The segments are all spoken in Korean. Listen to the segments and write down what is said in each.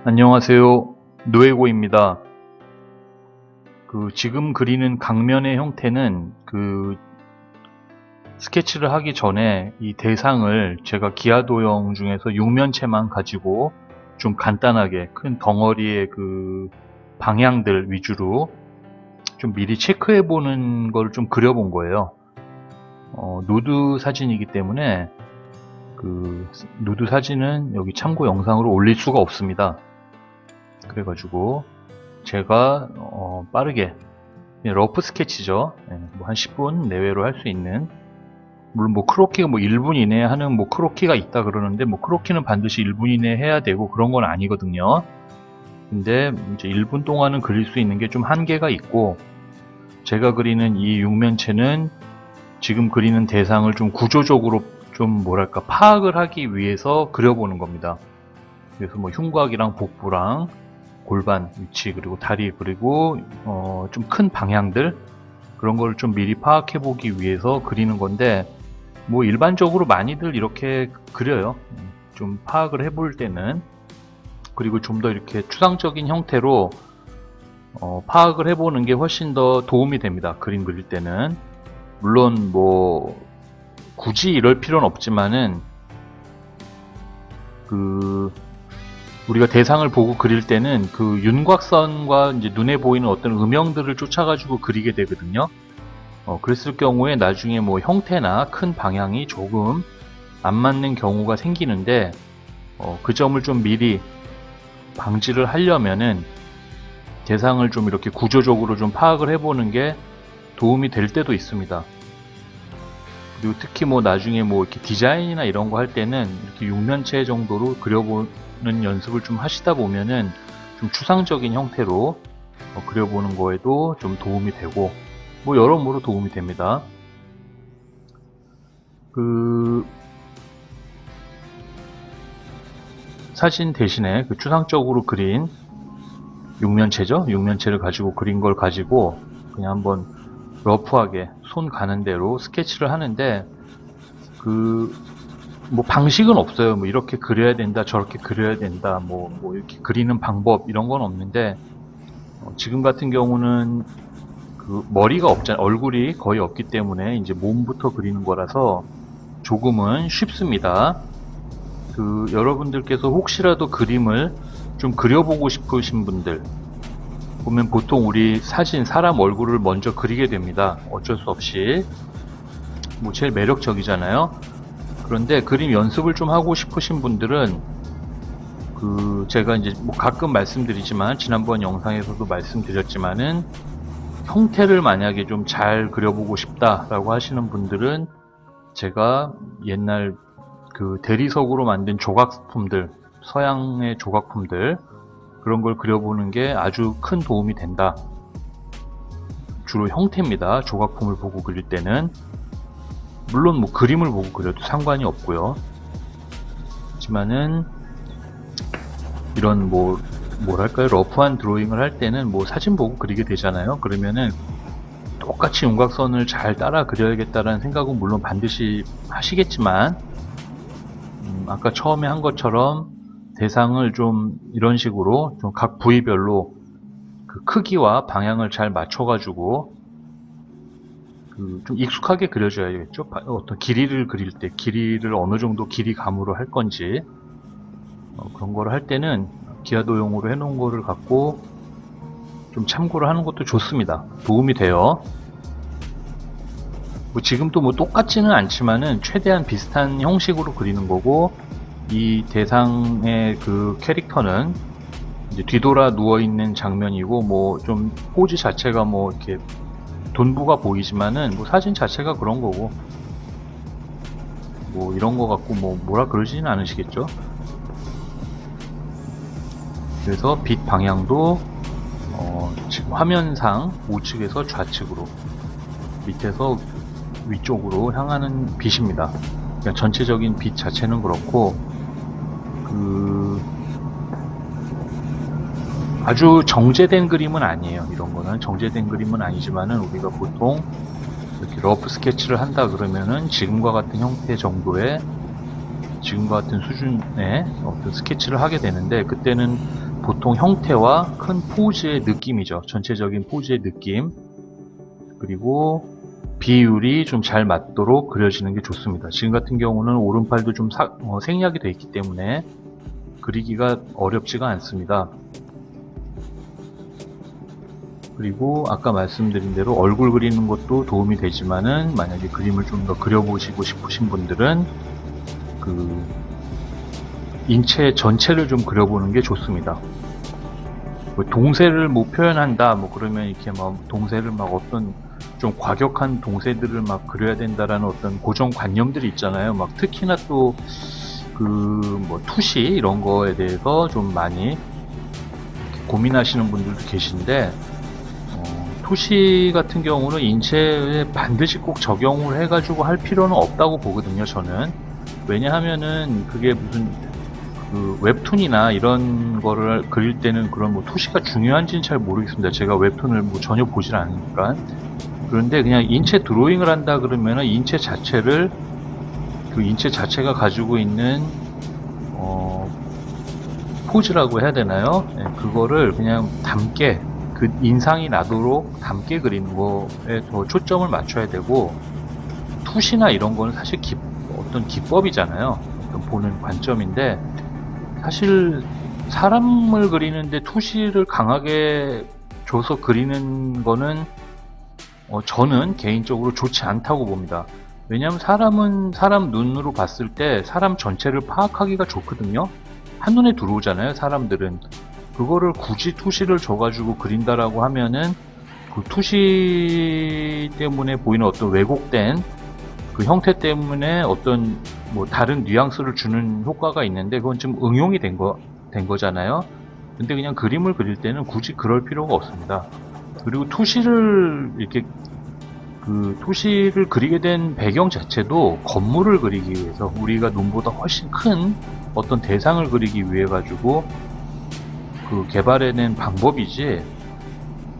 안녕하세요. 노에고입니다. 지금 그리는 강면의 형태는 스케치를 하기 전에 이 대상을 제가 기하 도형 중에서 육면체만 가지고 좀 간단하게 큰 덩어리의 방향들 위주로 좀 미리 체크해 보는 걸 좀 그려본 거예요. 누드 사진이기 때문에 누드 사진은 여기 참고 영상으로 올릴 수가 없습니다. 그래가지고 제가 빠르게 러프 스케치죠. 한 10분 내외로 할 수 있는, 물론 크로키가 1분 이내에 하는 크로키가 있다 그러는데 크로키는 반드시 1분 이내에 해야 되고 그런 건 아니거든요. 근데 이제 1분 동안은 그릴 수 있는 게 좀 한계가 있고, 제가 그리는 이 육면체는 지금 그리는 대상을 좀 구조적으로 좀 파악을 하기 위해서 그려보는 겁니다. 그래서 흉곽이랑 복부랑 골반 위치, 그리고 다리, 그리고 좀 큰 방향들, 그런 걸 좀 미리 파악해 보기 위해서 그리는 건데, 일반적으로 많이들 이렇게 그려요. 좀 파악을 해볼 때는. 그리고 좀 더 이렇게 추상적인 형태로 파악을 해보는 게 훨씬 더 도움이 됩니다. 그림 그릴 때는. 물론 굳이 이럴 필요는 없지만은 우리가 대상을 보고 그릴 때는 윤곽선과 이제 눈에 보이는 어떤 음영들을 쫓아가지고 그리게 되거든요. 그랬을 경우에 나중에 형태나 큰 방향이 조금 안 맞는 경우가 생기는데, 그 점을 좀 미리 방지를 하려면은 대상을 좀 이렇게 구조적으로 좀 파악을 해보는 게 도움이 될 때도 있습니다. 그리고 특히 나중에 이렇게 디자인이나 이런 거 할 때는 이렇게 육면체 정도로 그려보는 연습을 좀 하시다 보면은 좀 추상적인 형태로 그려보는 거에도 좀 도움이 되고, 여러모로 도움이 됩니다. 사진 대신에 추상적으로 그린 육면체죠. 육면체를 가지고 그린 걸 가지고 그냥 한번 러프하게 손 가는 대로 스케치를 하는데, 방식은 없어요. 이렇게 그려야 된다, 저렇게 그려야 된다, 이렇게 그리는 방법, 이런 건 없는데, 지금 같은 경우는 머리가 없잖아요. 얼굴이 거의 없기 때문에 이제 몸부터 그리는 거라서 조금은 쉽습니다. 여러분들께서 혹시라도 그림을 좀 그려보고 싶으신 분들 보면 보통 우리 사람 얼굴을 먼저 그리게 됩니다. 어쩔 수 없이. 제일 매력적이잖아요. 그런데 그림 연습을 좀 하고 싶으신 분들은 제가 이제 가끔 말씀드리지만, 지난번 영상에서도 말씀드렸지만은, 형태를 만약에 좀 잘 그려보고 싶다라고 하시는 분들은 제가 옛날 대리석으로 만든 조각품들, 서양의 조각품들, 그런 걸 그려보는 게 아주 큰 도움이 된다. 주로 형태입니다. 조각품을 보고 그릴 때는. 물론 그림을 보고 그려도 상관이 없고요. 하지만은 이런 러프한 드로잉을 할 때는 사진 보고 그리게 되잖아요. 그러면은 똑같이 윤곽선을 잘 따라 그려야겠다라는 생각은 물론 반드시 하시겠지만, 아까 처음에 한 것처럼 대상을 좀 이런 식으로 좀 각 부위별로 크기와 방향을 잘 맞춰가지고 좀 익숙하게 그려줘야겠죠. 어떤 길이를 그릴 때 길이를 어느 정도 길이감으로 할 건지, 그런 거를 할 때는 기하도용으로 해놓은 거를 갖고 좀 참고를 하는 것도 좋습니다. 도움이 돼요. 지금도 똑같지는 않지만은 최대한 비슷한 형식으로 그리는 거고, 이 대상의 캐릭터는 이제 뒤돌아 누워있는 장면이고, 좀 포즈 자체가 이렇게 돈부가 보이지만은 사진 자체가 그런 거고, 이런 거 갖고 뭐라 그러지는 않으시겠죠. 그래서 빛 방향도 지금 화면상 우측에서 좌측으로, 밑에서 위쪽으로 향하는 빛입니다. 그냥 전체적인 빛 자체는 그렇고, 아주 정제된 그림은 아니에요. 이런 거는 정제된 그림은 아니지만은, 우리가 보통 이렇게 러프 스케치를 한다 그러면은 지금과 같은 형태 정도의, 지금과 같은 수준의 어떤 스케치를 하게 되는데, 그때는 보통 형태와 큰 포즈의 느낌이죠. 전체적인 포즈의 느낌. 그리고 비율이 좀 잘 맞도록 그려지는 게 좋습니다. 지금 같은 경우는 오른팔도 좀 생략이 되어 있기 때문에 그리기가 어렵지가 않습니다. 그리고 아까 말씀드린 대로 얼굴 그리는 것도 도움이 되지만은 만약에 그림을 좀 더 그려보시고 싶으신 분들은 그 인체 전체를 좀 그려보는 게 좋습니다. 뭐 동세를 뭐 표현한다 뭐 그러면 이렇게 막 동세를 막 어떤 좀 과격한 동세들을 막 그려야 된다라는 어떤 고정관념들이 있잖아요. 막 특히나 또 그 뭐 투시 이런 거에 대해서 좀 많이 고민하시는 분들도 계신데 투시 같은 경우는 인체에 반드시 꼭 적용을 해가지고 할 필요는 없다고 보거든요, 저는. 왜냐하면은 그게 무슨 그 웹툰이나 이런 거를 그릴 때는 그런 뭐 투시가 중요한지는 잘 모르겠습니다. 제가 웹툰을 뭐 전혀 보질 않으니까. 그런데 그냥 인체 드로잉을 한다 그러면은 인체 자체를 그 인체 자체가 가지고 있는 포즈라고 해야 되나요? 네, 그거를 그냥 담게 그 인상이 나도록 담게 그리는 거에 더 초점을 맞춰야 되고 투시나 이런 거는 사실 어떤 기법이잖아요. 어떤 보는 관점인데 사실 사람을 그리는데 투시를 강하게 줘서 그리는 거는 저는 개인적으로 좋지 않다고 봅니다. 왜냐하면 사람은 사람 눈으로 봤을 때 사람 전체를 파악하기가 좋거든요. 한눈에 들어오잖아요, 사람들은. 그거를 굳이 투시를 줘가지고 그린다라고 하면은 그 투시 때문에 보이는 어떤 왜곡된 그 형태 때문에 어떤 뭐 다른 뉘앙스를 주는 효과가 있는데 그건 좀 응용이 된 거잖아요. 근데 그냥 그림을 그릴 때는 굳이 그럴 필요가 없습니다. 그리고 투시를 이렇게 그 투시를 그리게 된 배경 자체도 건물을 그리기 위해서 우리가 눈보다 훨씬 큰 어떤 대상을 그리기 위해 가지고 그 개발해낸 방법이지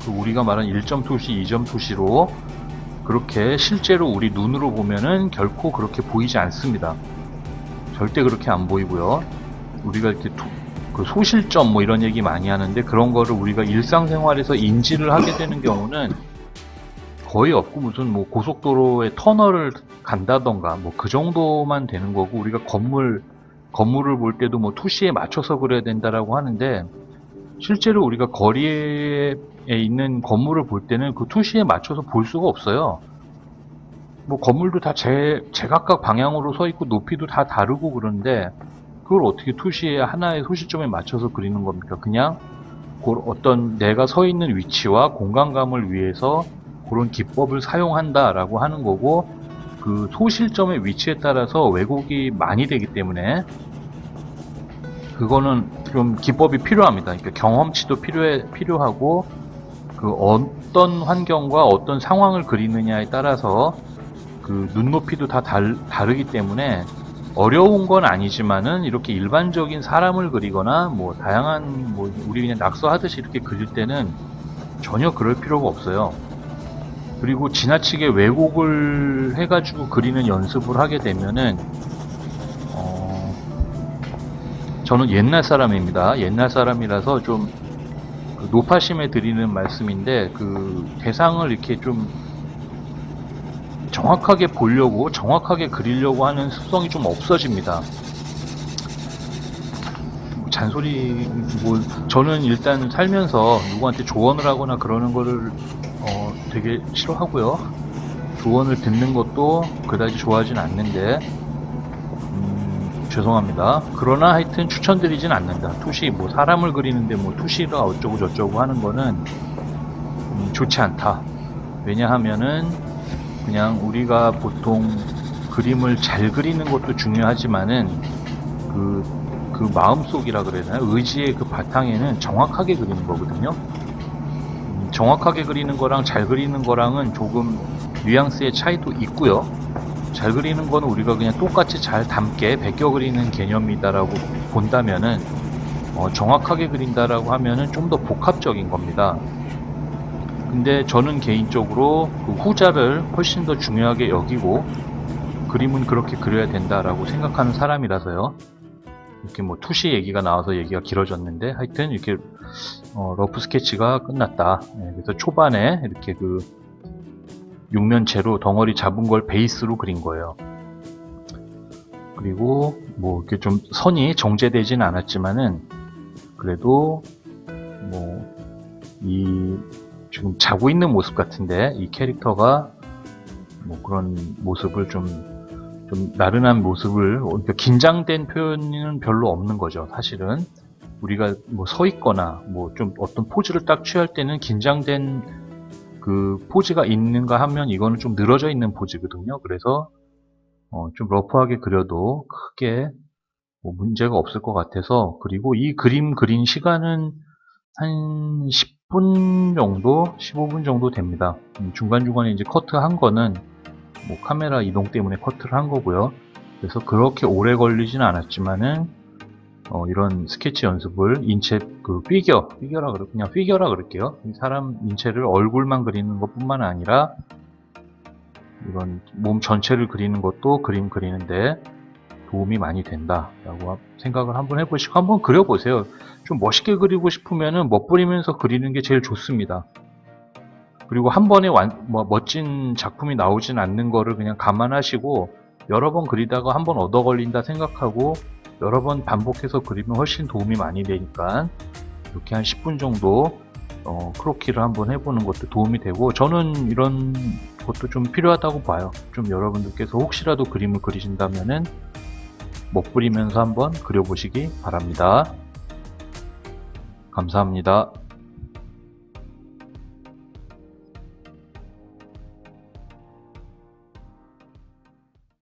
그 우리가 말한 1점 투시, 2점 투시로 그렇게 실제로 우리 눈으로 보면은 결코 그렇게 보이지 않습니다. 절대 그렇게 안 보이고요. 우리가 이렇게 그 소실점 뭐 이런 얘기 많이 하는데 그런 거를 우리가 일상생활에서 인지를 하게 되는 경우는 거의 없고 무슨 뭐 고속도로에 터널을 간다던가 뭐 그 정도만 되는 거고 우리가 건물을 볼 때도 뭐 투시에 맞춰서 그려야 된다라고 하는데 실제로 우리가 거리에 있는 건물을 볼 때는 그 투시에 맞춰서 볼 수가 없어요. 뭐 건물도 다 제각각 방향으로 서 있고 높이도 다 다르고 그런데 그걸 어떻게 투시에 하나의 소시점에 맞춰서 그리는 겁니까? 그냥 어떤 내가 서 있는 위치와 공간감을 위해서 그런 기법을 사용한다라고 하는 거고 그 소실점의 위치에 따라서 왜곡이 많이 되기 때문에 그거는 좀 기법이 필요합니다. 그러니까 경험치도 필요하고 그 어떤 환경과 어떤 상황을 그리느냐에 따라서 그 눈높이도 다 다르기 때문에 어려운 건 아니지만은 이렇게 일반적인 사람을 그리거나 뭐 다양한 뭐 우리 그냥 낙서하듯이 이렇게 그릴 때는 전혀 그럴 필요가 없어요. 그리고 지나치게 왜곡을 해가지고 그리는 연습을 하게 되면은 저는 옛날 사람입니다. 옛날 사람이라서 좀 그 노파심에 드리는 말씀인데 그 대상을 이렇게 좀 정확하게 보려고 정확하게 그리려고 하는 습성이 좀 없어집니다. 잔소리 뭐 저는 일단 살면서 누구한테 조언을 하거나 그러는 거를 되게 싫어하고요. 조언을 듣는 것도 그다지 좋아하진 않는데 죄송합니다. 그러나 하여튼 추천드리진 않는다. 투시 뭐 사람을 그리는데 뭐 투시가 어쩌고 저쩌고 하는 거는 좋지 않다. 왜냐하면은 그냥 우리가 보통 그림을 잘 그리는 것도 중요하지만은 그 마음속이라 그래야 되나 의지의 그 바탕에는 정확하게 그리는 거거든요. 정확하게 그리는 거랑 잘 그리는 거랑은 조금 뉘앙스의 차이도 있고요. 잘 그리는 거는 우리가 그냥 똑같이 잘 담게 베껴 그리는 개념이다라고 본다면은 정확하게 그린다라고 하면은 좀 더 복합적인 겁니다. 근데 저는 개인적으로 그 후자를 훨씬 더 중요하게 여기고 그림은 그렇게 그려야 된다라고 생각하는 사람이라서요. 이렇게 뭐 투시 얘기가 나와서 얘기가 길어졌는데 하여튼 이렇게 러프 스케치가 끝났다. 그래서 초반에 이렇게 그 육면체로 덩어리 잡은 걸 베이스로 그린 거예요. 그리고 뭐 이렇게 좀 선이 정제되진 않았지만은 그래도 뭐 이 지금 자고 있는 모습 같은데 이 캐릭터가 뭐 그런 모습을 좀 나른한 모습을, 그러니까 긴장된 표현은 별로 없는 거죠. 사실은 우리가 뭐 서 있거나 뭐 좀 어떤 포즈를 딱 취할 때는 긴장된 그 포즈가 있는가 하면 이거는 좀 늘어져 있는 포즈거든요. 그래서 좀 러프하게 그려도 크게 뭐 문제가 없을 것 같아서, 그리고 이 그림 그린 시간은 한 10분 정도, 15분 정도 됩니다. 중간중간에 이제 커트한 거는 뭐 카메라 이동 때문에 커트를 한 거고요. 그래서 그렇게 오래 걸리진 않았지만은 이런 스케치 연습을 인체 그 그냥 피겨라 그럴게요. 이 사람 인체를 얼굴만 그리는 것뿐만 아니라 이런 몸 전체를 그리는 것도 그림 그리는데 도움이 많이 된다라고 생각을 한번 해보시고 한번 그려보세요. 좀 멋있게 그리고 싶으면은 멋부리면서 그리는 게 제일 좋습니다. 그리고 한 번에 멋진 작품이 나오진 않는 거를 그냥 감안하시고 여러 번 그리다가 한 번 얻어 걸린다 생각하고 여러 번 반복해서 그리면 훨씬 도움이 많이 되니까 이렇게 한 10분 정도 크로키를 한번 해보는 것도 도움이 되고, 저는 이런 것도 좀 필요하다고 봐요. 좀 여러분들께서 혹시라도 그림을 그리신다면은 멋부리면서 한번 그려보시기 바랍니다. 감사합니다.